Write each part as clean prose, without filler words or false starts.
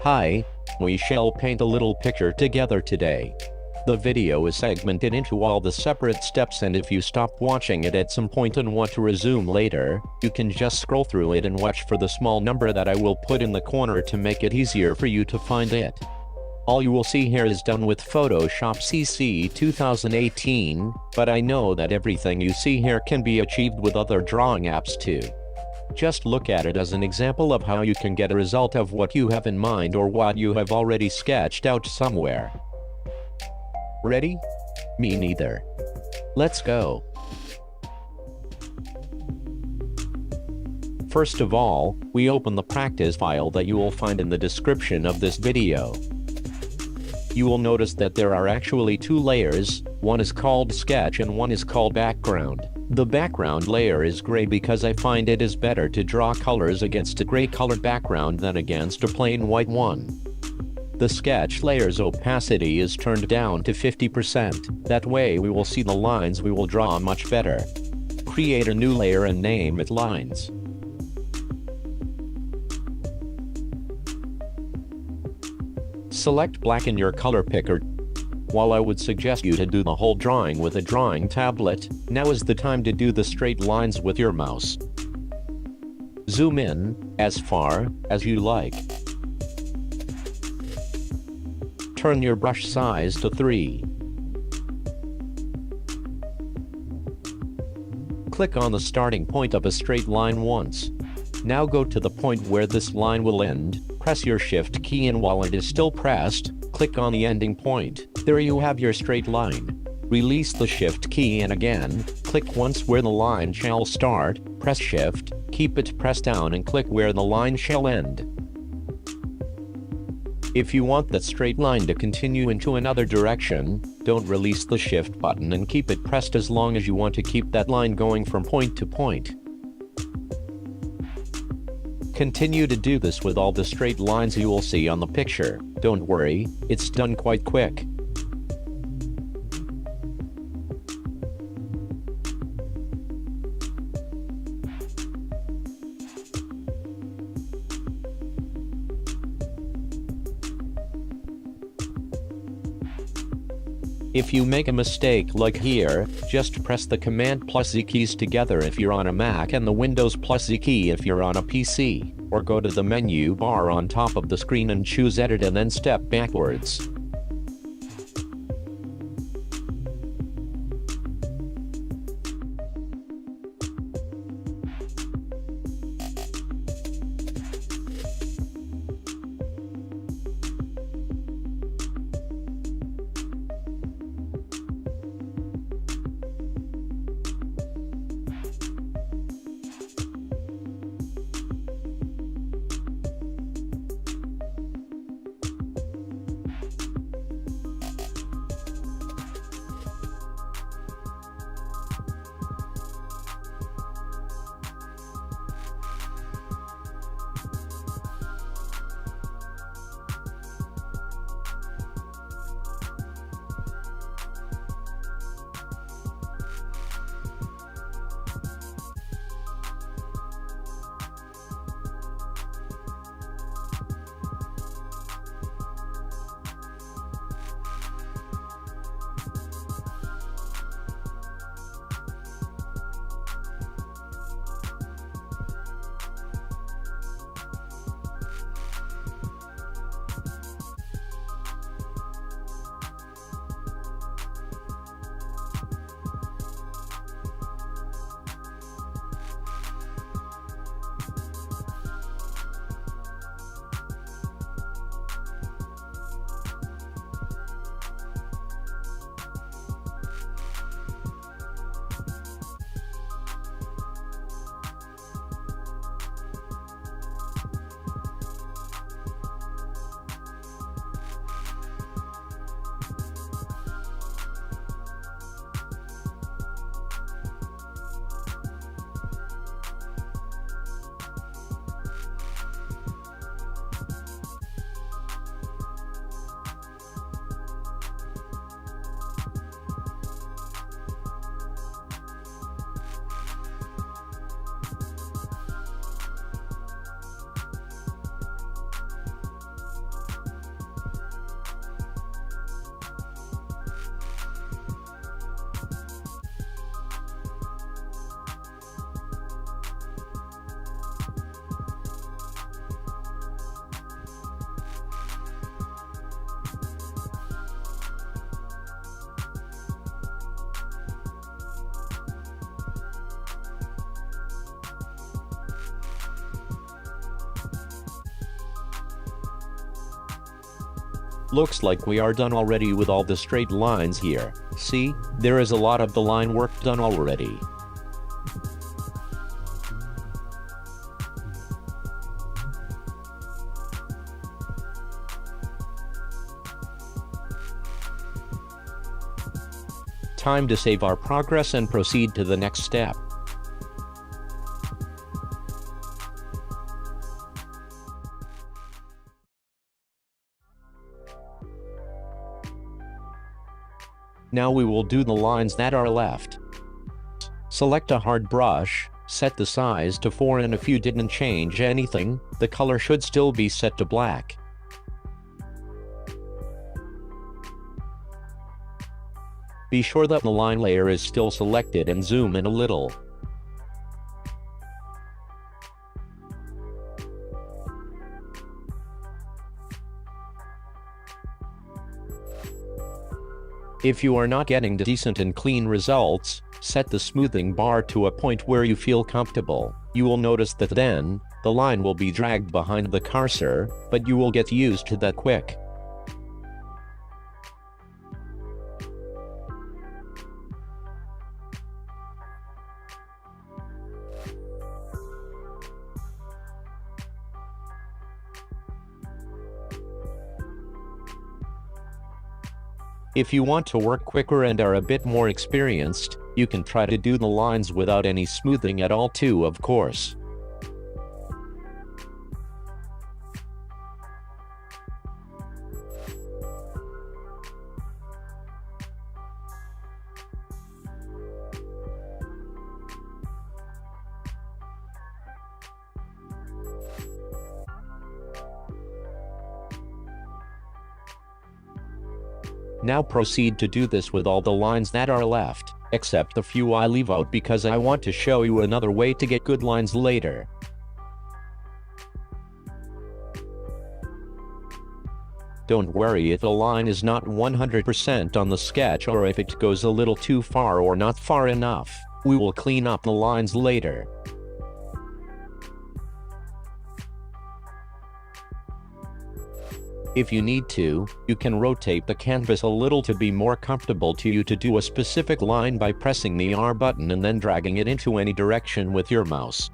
Hi, we shall paint a little picture together today. The video is segmented into all the separate steps, and if you stop watching it at some point and want to resume later, you can just scroll through it and watch for the small number that I will put in the corner to make it easier for you to find it. All you will see here is done with Photoshop CC 2018, but I know that everything you see here can be achieved with other drawing apps too. Just look at it as an example of how you can get a result of what you have in mind or what you have already sketched out somewhere. Ready? Me neither. Let's go. First of all, we open the practice file that you will find in the description of this video. You will notice that there are actually two layers, one is called sketch and one is called background. The background layer is gray because I find it is better to draw colors against a gray colored background than against a plain white one. The sketch layer's opacity is turned down to 50%, that way we will see the lines we will draw much better. Create a new layer and name it lines. Select black in your color picker. While I would suggest you to do the whole drawing with a drawing tablet, now is the time to do the straight lines with your mouse. Zoom in, as far as you like. Turn your brush size to 3. Click on the starting point of a straight line once. Now go to the point where this line will end, press your Shift key, and while it is still pressed, click on the ending point. There you have your straight line. Release the Shift key and again, click once where the line shall start, press Shift, keep it pressed down and click where the line shall end. If you want that straight line to continue into another direction, don't release the Shift button and keep it pressed as long as you want to keep that line going from point to point. Continue to do this with all the straight lines you will see on the picture. Don't worry, it's done quite quick. If you make a mistake like here, just press the Command plus Z keys together if you're on a Mac and the Windows plus Z key if you're on a PC, or go to the menu bar on top of the screen and choose Edit and then step backwards. Looks like we are done already with all the straight lines here. See, there is a lot of the line work done already. Time to save our progress and proceed to the next step. Now we will do the lines that are left. Select a hard brush, set the size to 4, and if you didn't change anything, the color should still be set to black. Be sure that the line layer is still selected and zoom in a little. If you are not getting decent and clean results, set the smoothing bar to a point where you feel comfortable. You will notice that then, the line will be dragged behind the cursor, but you will get used to that quick. If you want to work quicker and are a bit more experienced, you can try to do the lines without any smoothing at all too, of course. Now proceed to do this with all the lines that are left, except the few I leave out because I want to show you another way to get good lines later. Don't worry if a line is not 100% on the sketch or if it goes a little too far or not far enough. We will clean up the lines later. If you need to, you can rotate the canvas a little to be more comfortable to you to do a specific line by pressing the R button and then dragging it into any direction with your mouse.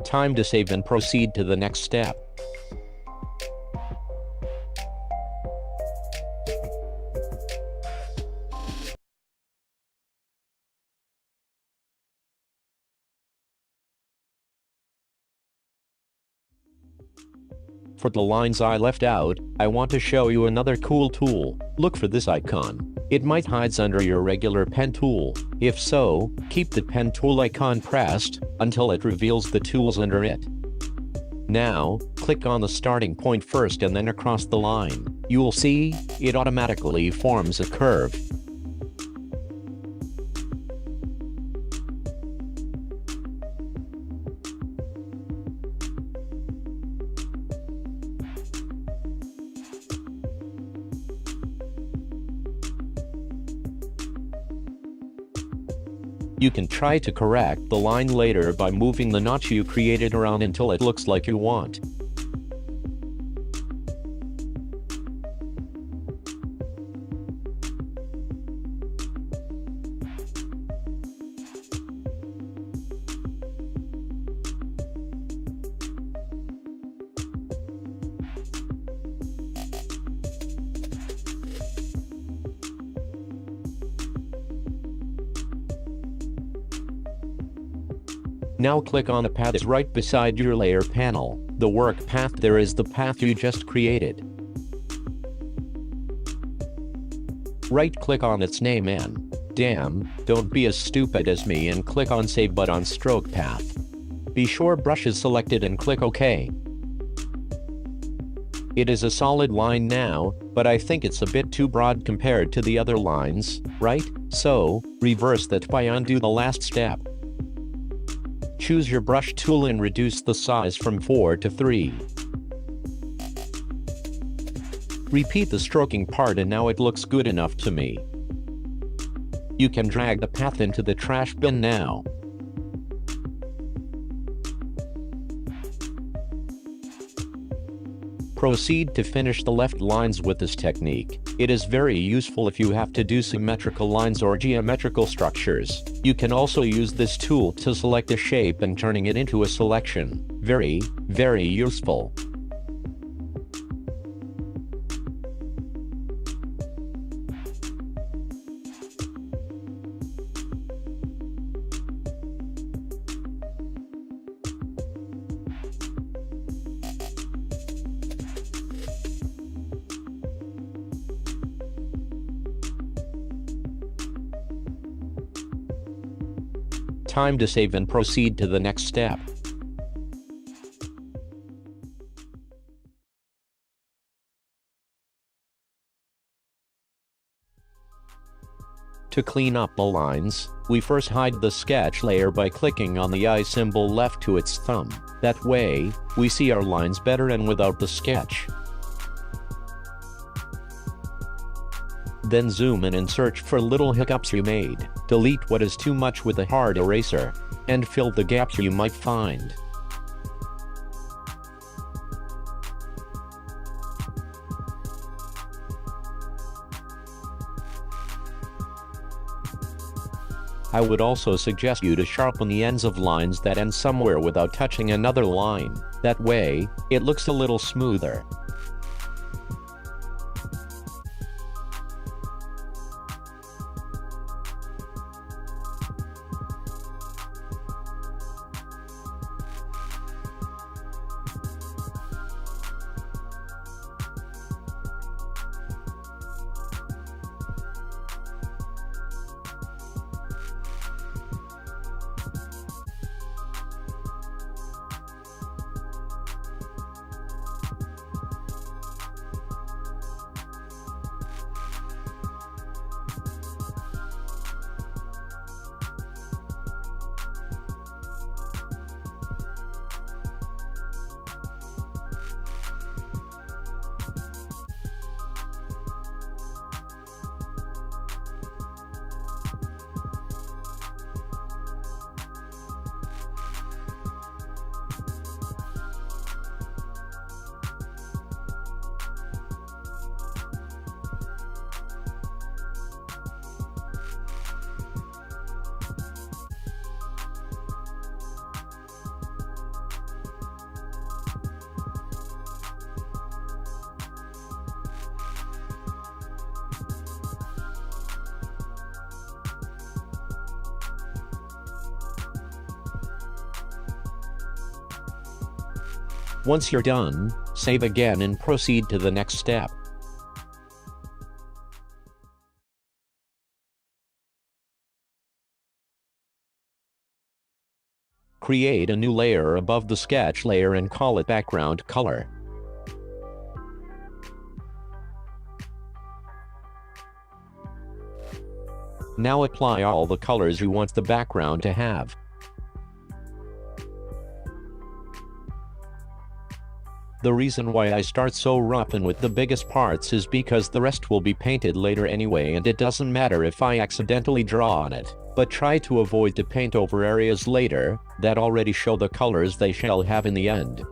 Time to save and proceed to the next step. For the lines I left out, I want to show you another cool tool. Look for this icon. It might hide under your regular pen tool. If so, keep the pen tool icon pressed until it reveals the tools under it. Now, click on the starting point first and then across the line. You will see, it automatically forms a curve. You can try to correct the line later by moving the notch you created around until it looks like you want. Now click on a path that's right beside your layer panel. The work path there is the path you just created. Right-click on its name and, don't be as stupid as me and click on Save but on Stroke Path. Be sure brush is selected and click OK. It is a solid line now, but I think it's a bit too broad compared to the other lines, right? So, reverse that by undo the last step. Choose your brush tool and reduce the size from 4 to 3. Repeat the stroking part and now it looks good enough to me. You can drag the path into the trash bin now. Proceed to finish the left lines with this technique. It is very useful if you have to do symmetrical lines or geometrical structures. You can also use this tool to select a shape and turning it into a selection. Very, very useful. Time to save and proceed to the next step. To clean up the lines, we first hide the sketch layer by clicking on the eye symbol left to its thumb. That way, we see our lines better and without the sketch. Then zoom in and search for little hiccups you made. Delete what is too much with a hard eraser, and fill the gaps you might find. I would also suggest you to sharpen the ends of lines that end somewhere without touching another line. That way, it looks a little smoother. Once you're done, save again and proceed to the next step. Create a new layer above the sketch layer and call it background color. Now apply all the colors you want the background to have. The reason why I start so rough and with the biggest parts is because the rest will be painted later anyway, and it doesn't matter if I accidentally draw on it, but try to avoid to paint over areas later that already show the colors they shall have in the end.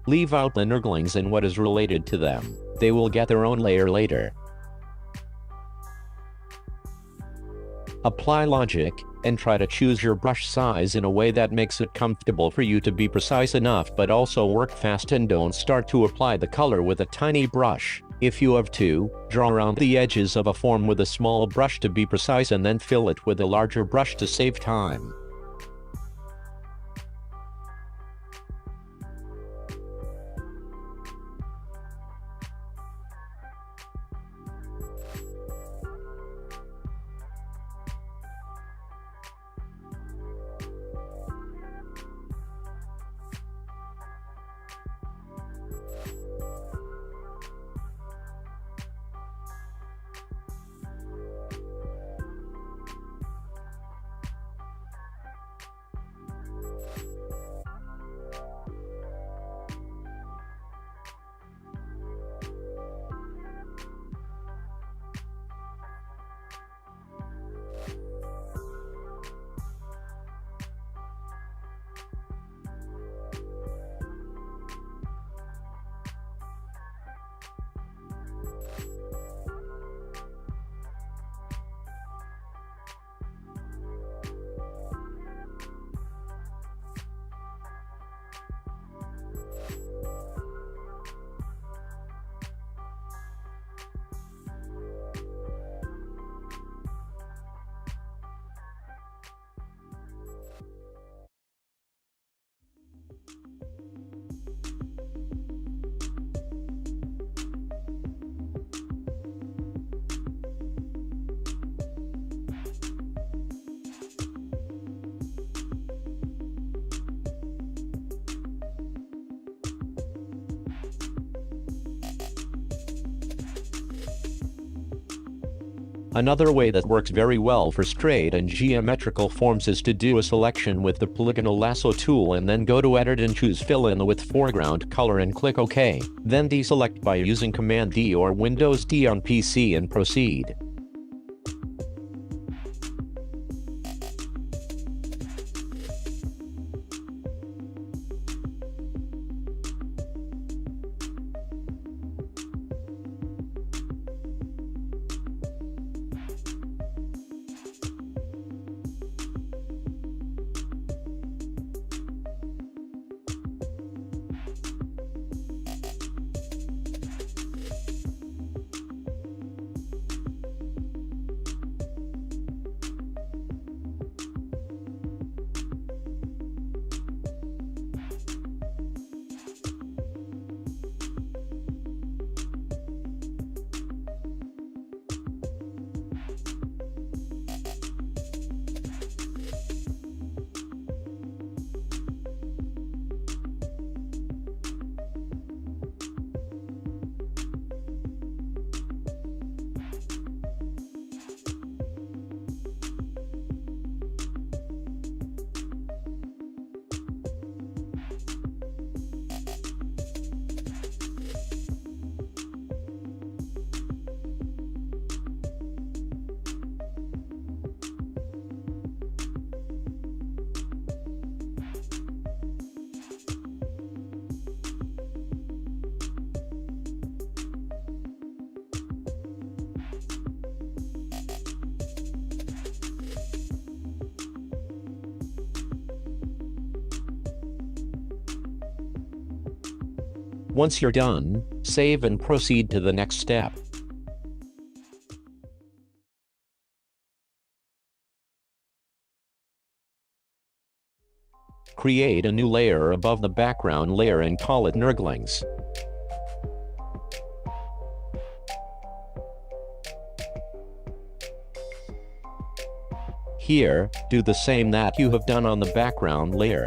Leave out the Nurglings and what is related to them. They will get their own layer later. Apply logic, and try to choose your brush size in a way that makes it comfortable for you to be precise enough but also work fast, and don't start to apply the color with a tiny brush. If you have to, draw around the edges of a form with a small brush to be precise and then fill it with a larger brush to save time. Another way that works very well for straight and geometrical forms is to do a selection with the polygonal lasso tool and then go to Edit and choose Fill in with foreground color and click OK. Then deselect by using Command D or Windows D on PC and proceed. Once you're done, save and proceed to the next step. Create a new layer above the background layer and call it Nurglings. Here, do the same that you have done on the background layer.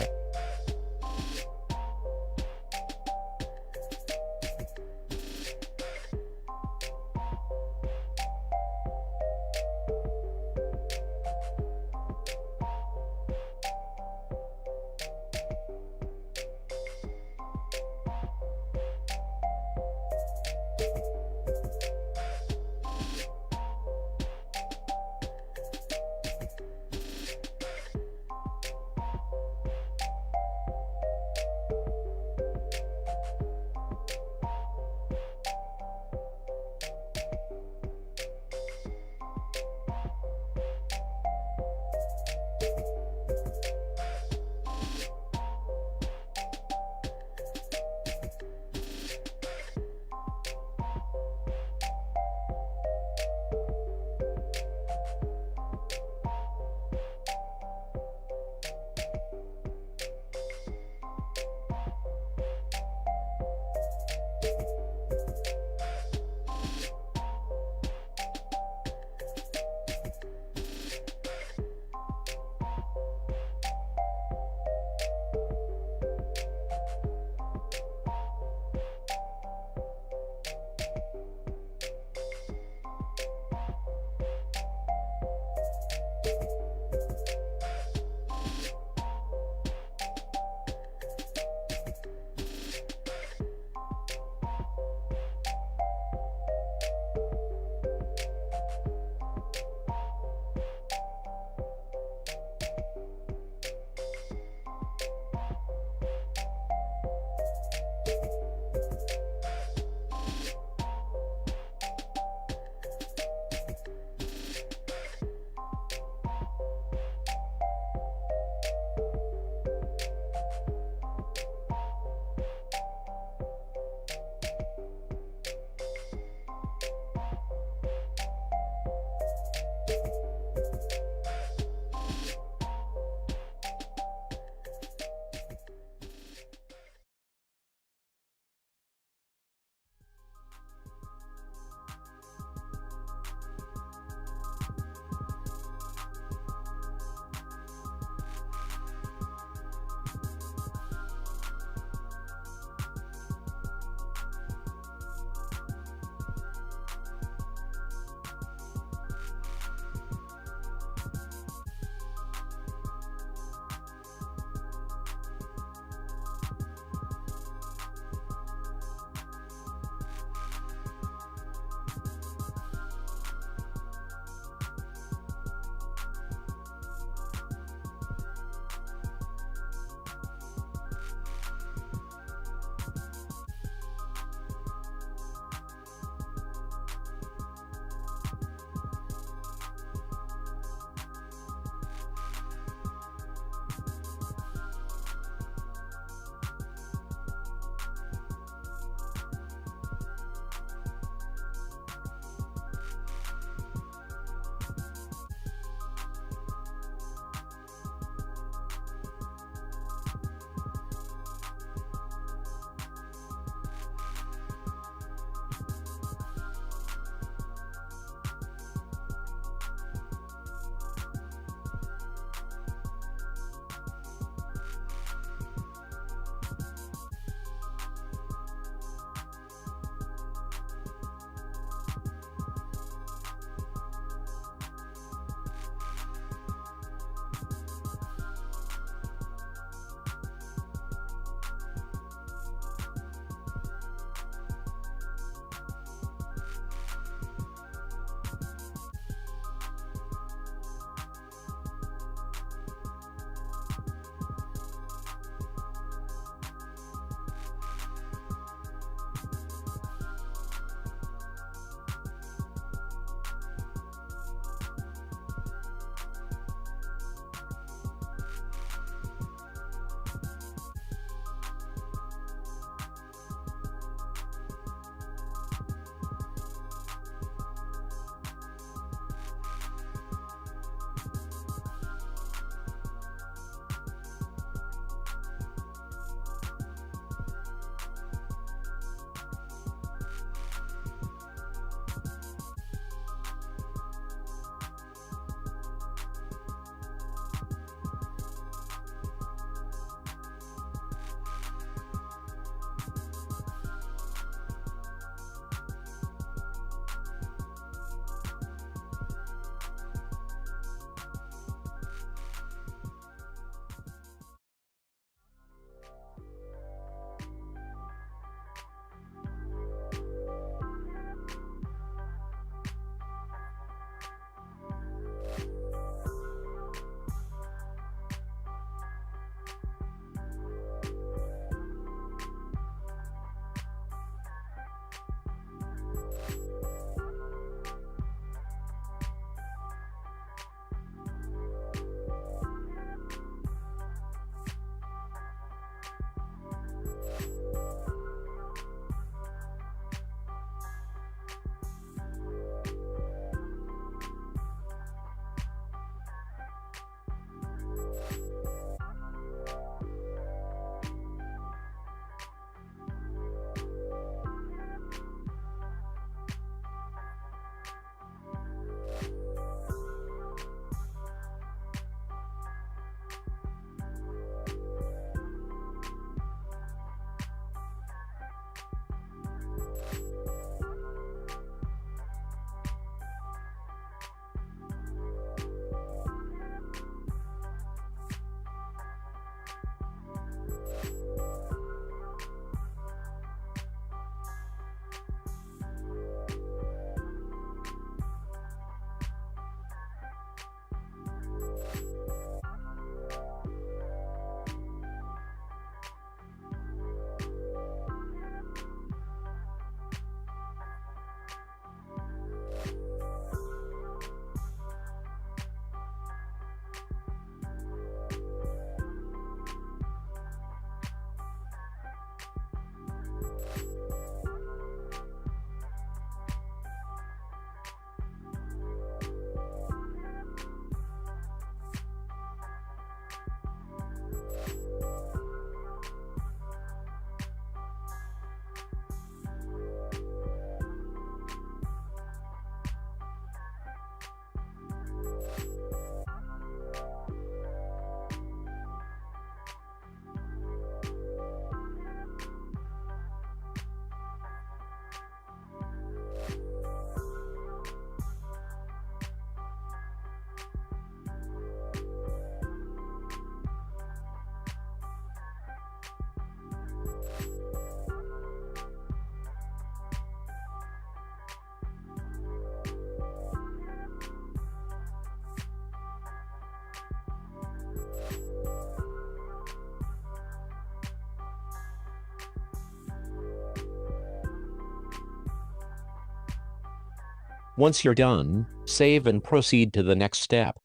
Once you're done, save and proceed to the next step.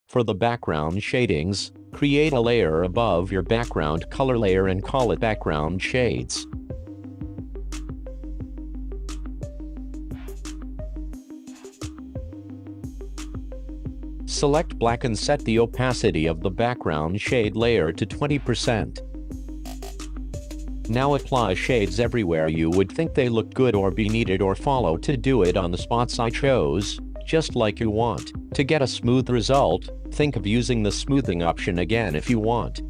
For the background shadings, create a layer above your background color layer and call it background shades. Select black and set the opacity of the background shade layer to 20%. Now apply shades everywhere you would think they look good or be needed or follow to do it on the spots I chose, just like you want. To get a smooth result, think of using the smoothing option again if you want.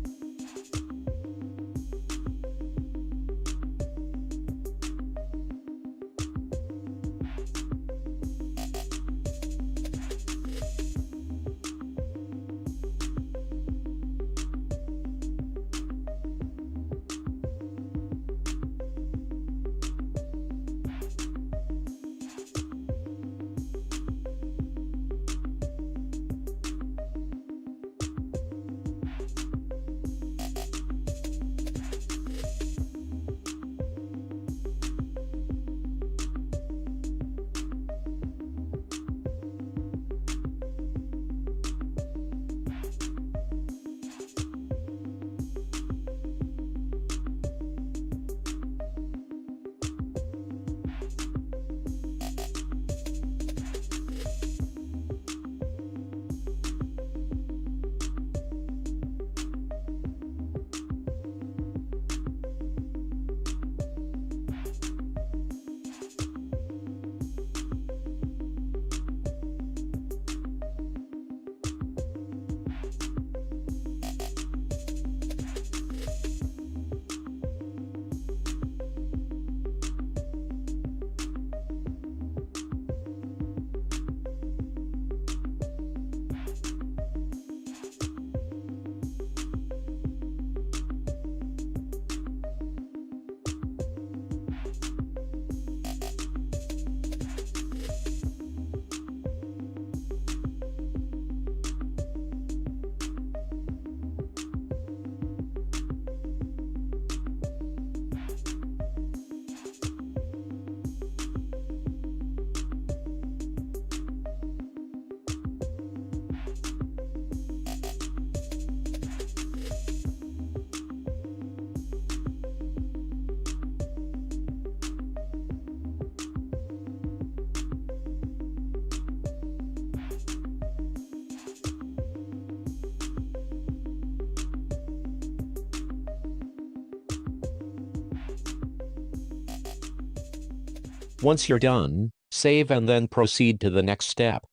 Once you're done, save and then proceed to the next step.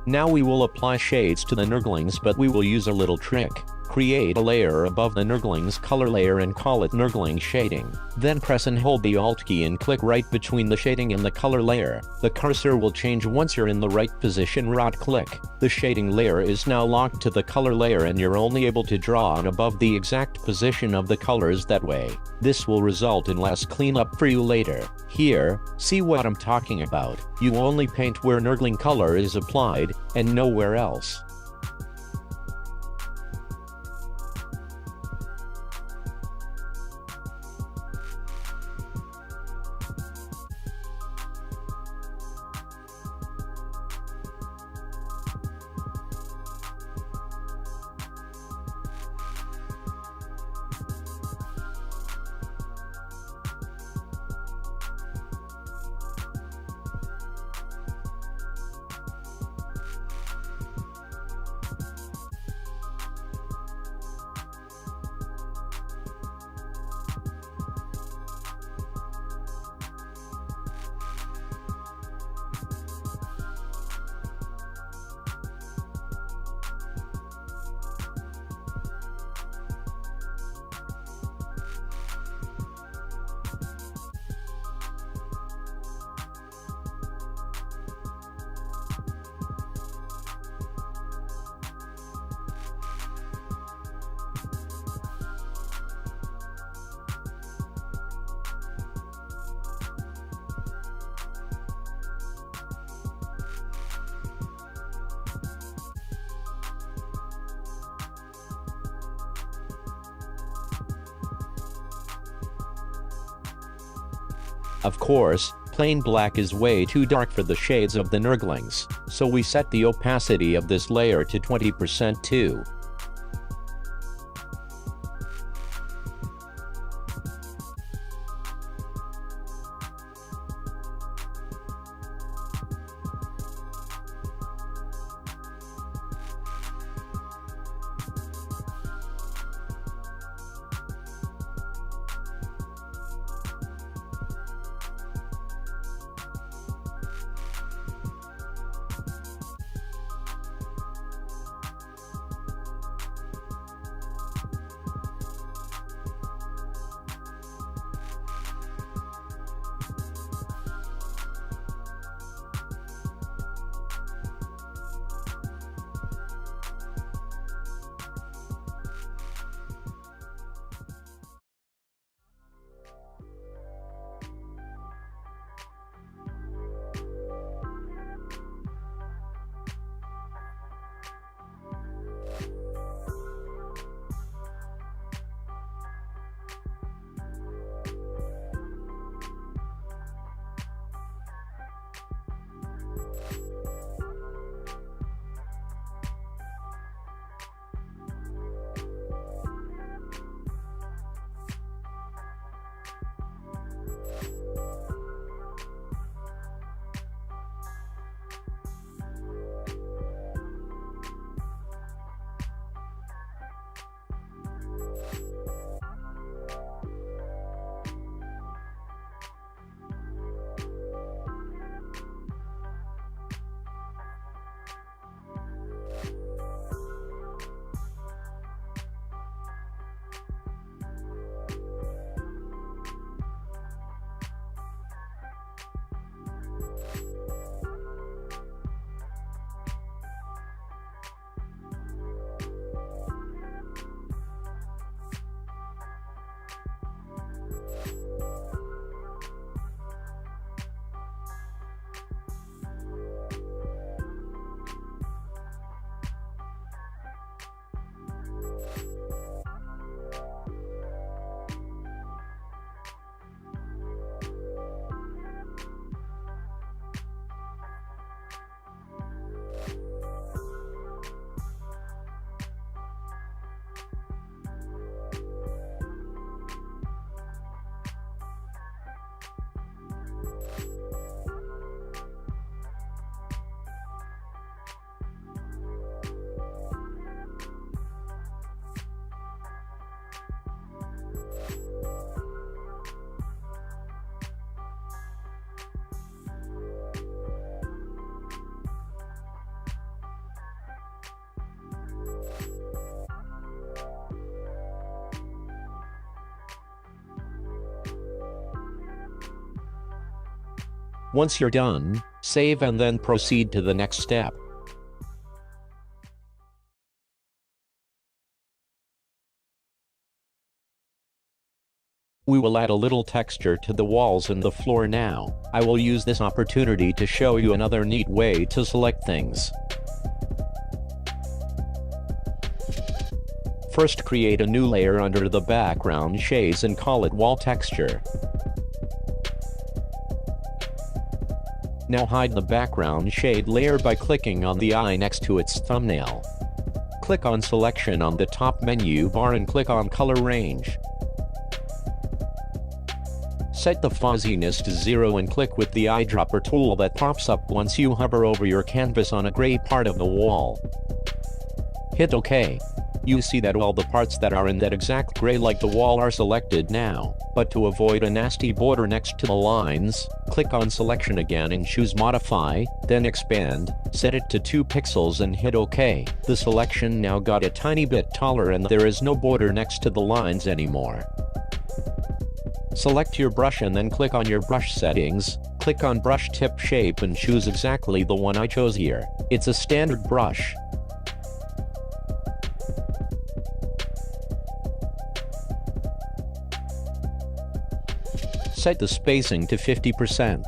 Now we will apply shades to the Nurglings, but we will use a little trick. Create a layer above the Nurgling's color layer and call it Nurgling shading. Then press and hold the Alt key and click right between the shading and the color layer. The cursor will change once you're in the right position. Right click. The shading layer is now locked to the color layer and you're only able to draw on above the exact position of the colors that way. This will result in less cleanup for you later. Here, see what I'm talking about. You only paint where Nurgling color is applied, and nowhere else. Of course, plain black is way too dark for the shades of the Nurglings, so we set the opacity of this layer to 20% too. Once you're done, save and then proceed to the next step. We will add a little texture to the walls and the floor now. I will use this opportunity to show you another neat way to select things. First, create a new layer under the background shades and call it wall texture. Now hide the background shade layer by clicking on the eye next to its thumbnail. Click on Selection on the top menu bar and click on Color Range. Set the fuzziness to 0 and click with the eyedropper tool that pops up once you hover over your canvas on a gray part of the wall. Hit OK. You see that all the parts that are in that exact gray like the wall are selected now, but to avoid a nasty border next to the lines, click on Selection again and choose Modify, then Expand, set it to 2 pixels and hit OK. The selection now got a tiny bit taller and there is no border next to the lines anymore. Select your brush and then click on your brush settings, click on Brush Tip Shape and choose exactly the one I chose here. It's a standard brush. Set the spacing to 50%.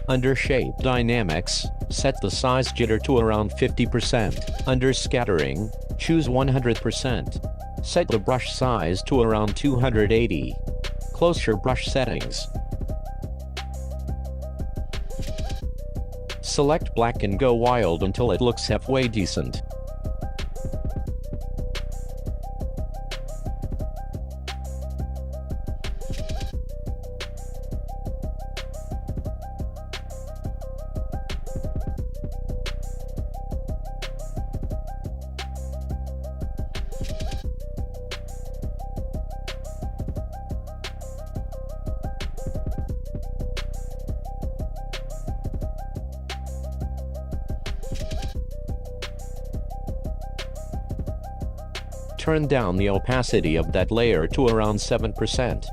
Under Shape Dynamics, set the size jitter to around 50%. Under Scattering, choose 100%. Set the brush size to around 280. Close your brush settings. Select black and go wild until it looks halfway decent. Turn down the opacity of that layer to around 7%.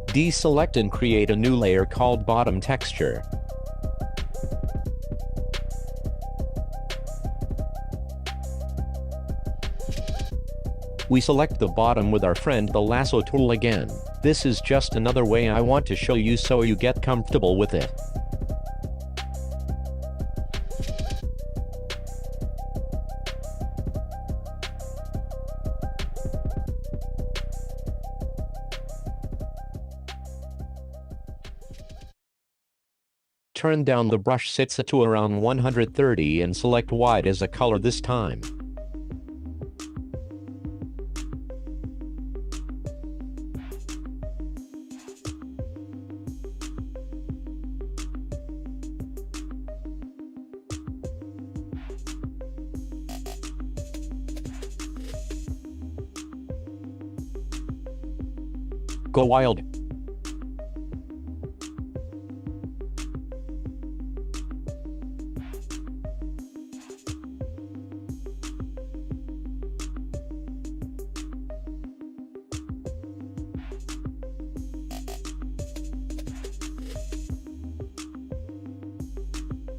Deselect and create a new layer called Bottom Texture. We select the bottom with our friend the lasso tool again. This is just another way I want to show you so you get comfortable with it. Turn down the brush sits to around 130 and select white as a color this time. Go wild.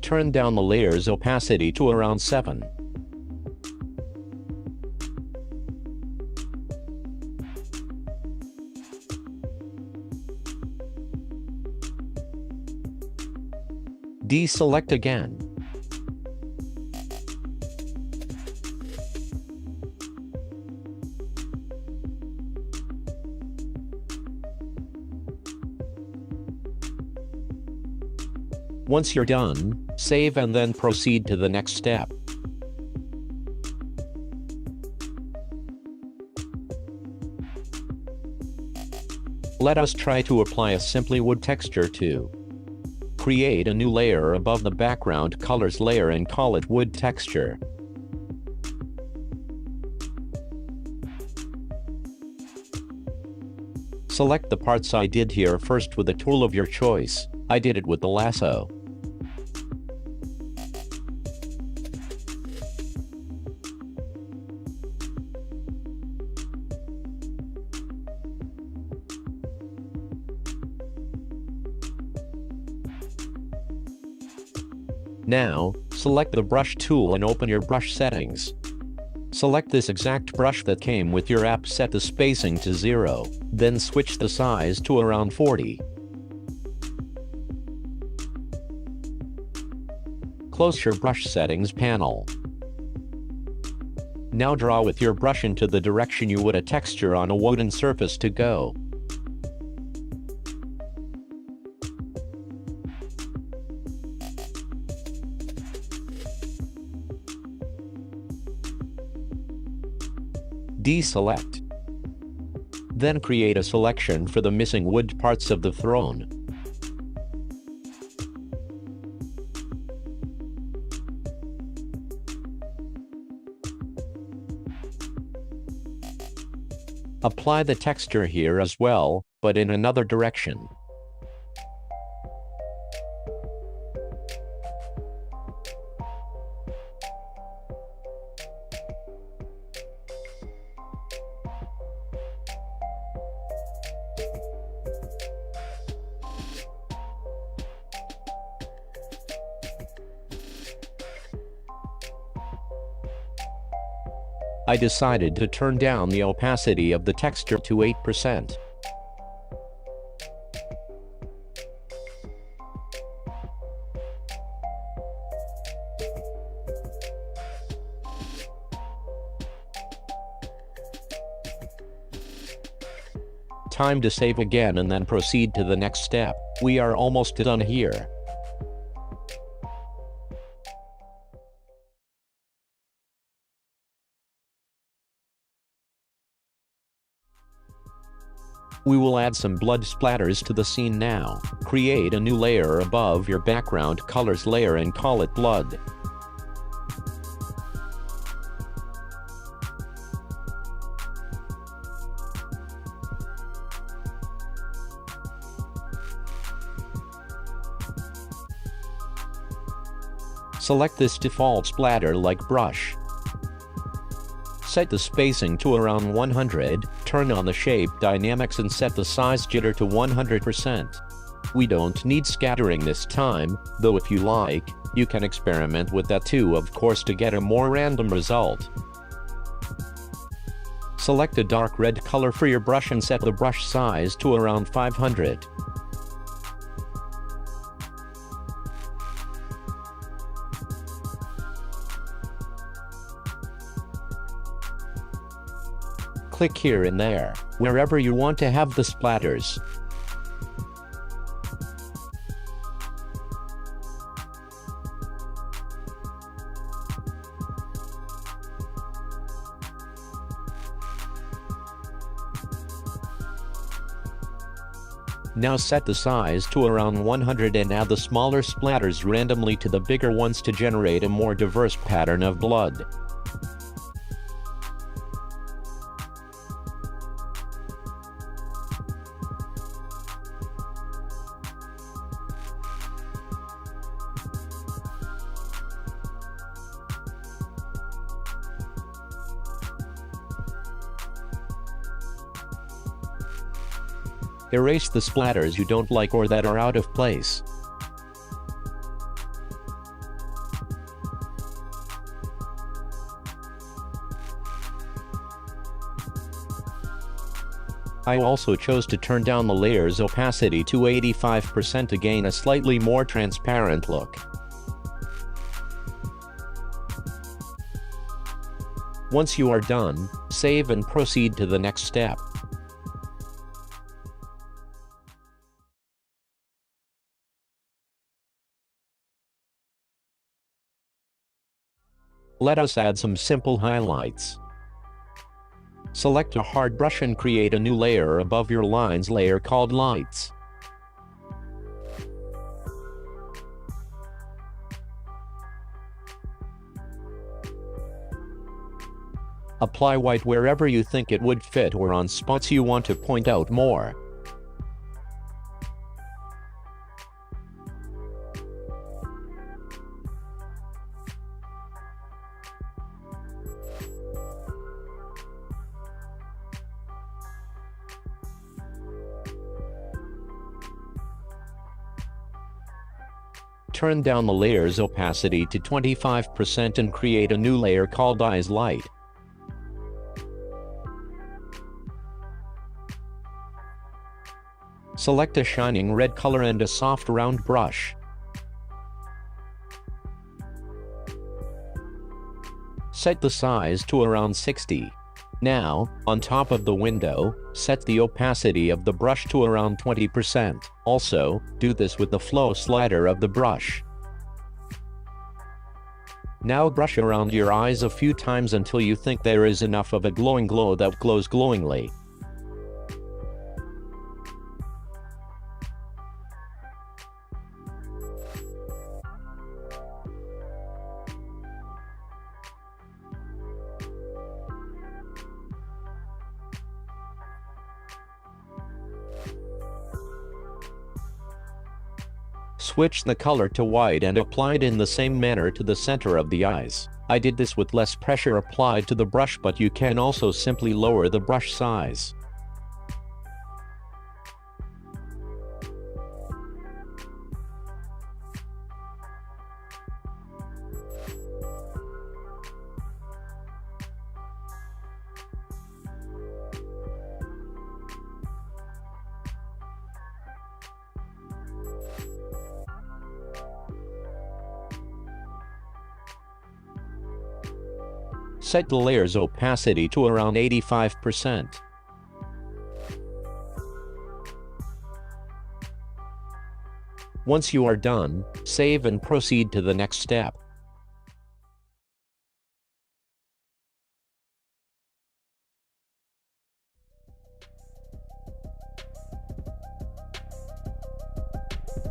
Turn down the layer's opacity to around 7. Deselect again. Once you're done, save and then proceed to the next step. Let us try to apply a simply wood texture too. Create a new layer above the background colors layer and call it wood texture. Select the parts I did here first with a tool of your choice. I did it with the lasso. Now, select the brush tool and open your brush settings. Select this exact brush that came with your app, set the spacing to 0, then switch the size to around 40. Close your brush settings panel. Now draw with your brush into the direction you would a texture on a wooden surface to go. Deselect. Then create a selection for the missing wood parts of the throne. Apply the texture here as well, but in another direction. I decided to turn down the opacity of the texture to 8%. Time to save again and then proceed to the next step. We are almost done here. We will add some blood splatters to the scene now. Create a new layer above your background colors layer and call it blood. Select this default splatter like brush. Set the spacing to around 100, turn on the shape dynamics and set the size jitter to 100%. We don't need scattering this time, though if you like, you can experiment with that too of course to get a more random result. Select a dark red color for your brush and set the brush size to around 500. Click here and there, wherever you want to have the splatters. Now set the size to around 100 and add the smaller splatters randomly to the bigger ones to generate a more diverse pattern of blood. Erase the splatters you don't like or that are out of place. I also chose to turn down the layer's opacity to 85% to gain a slightly more transparent look. Once you are done, save and proceed to the next step. Let us add some simple highlights. Select a hard brush and create a new layer above your lines layer called lights. Apply white wherever you think it would fit or on spots you want to point out more. Turn down the layer's opacity to 25% and create a new layer called Eyes Light. Select a shining red color and a soft round brush. Set the size to around 60. Now, on top of the window, set the opacity of the brush to around 20%. Also, do this with the flow slider of the brush. Now brush around your eyes a few times until you think there is enough of a glowing glow that glows glowingly. Switch the color to white and apply it in the same manner to the center of the eyes. I did this with less pressure applied to the brush, but you can also simply lower the brush size. Set the layer's opacity to around 85%. Once you are done, save and proceed to the next step.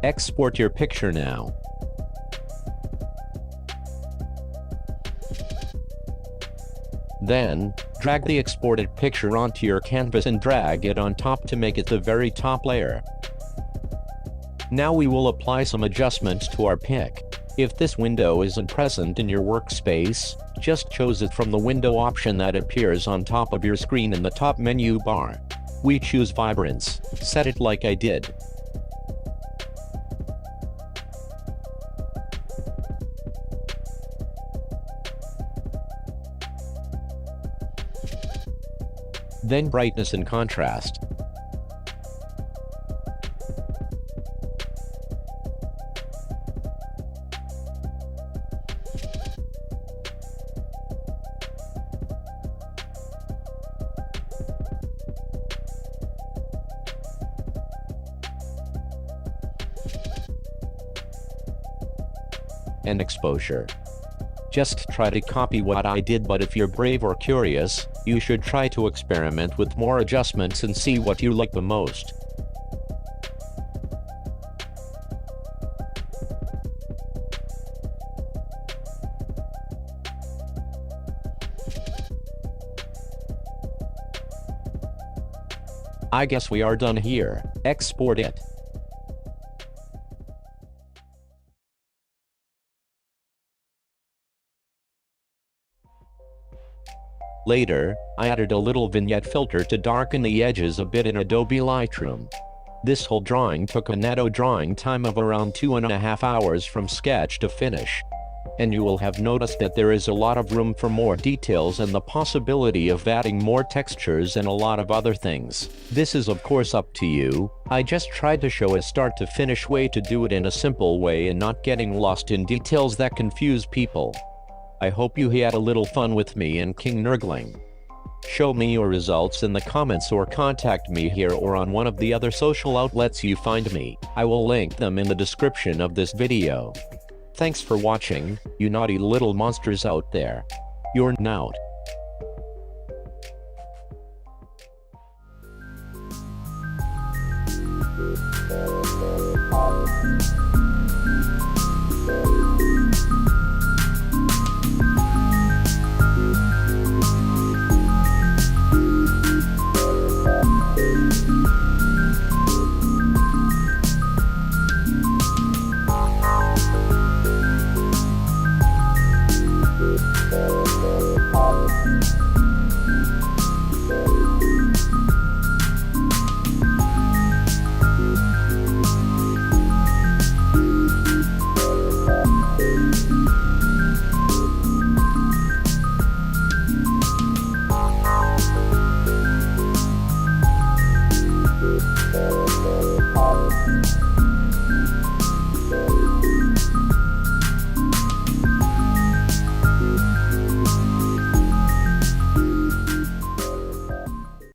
Export your picture now. Then, drag the exported picture onto your canvas and drag it on top to make it the very top layer. Now we will apply some adjustments to our pic. If this window isn't present in your workspace, just choose it from the window option that appears on top of your screen in the top menu bar. We choose Vibrance, set it like I did. Then brightness and contrast. And exposure. Just try to copy what I did, but if you're brave or curious, you should try to experiment with more adjustments and see what you like the most. I guess we are done here. Export it. Later, I added a little vignette filter to darken the edges a bit in Adobe Lightroom. This whole drawing took a netto drawing time of around 2.5 hours from sketch to finish. And you will have noticed that there is a lot of room for more details and the possibility of adding more textures and a lot of other things. This is of course up to you. I just tried to show a start to finish way to do it in a simple way and not getting lost in details that confuse people. I hope you had a little fun with me and King Nurgling. Show me your results in the comments or contact me here or on one of the other social outlets you find me. I will link them in the description of this video. Thanks for watching, you naughty little monsters out there. Your Naut.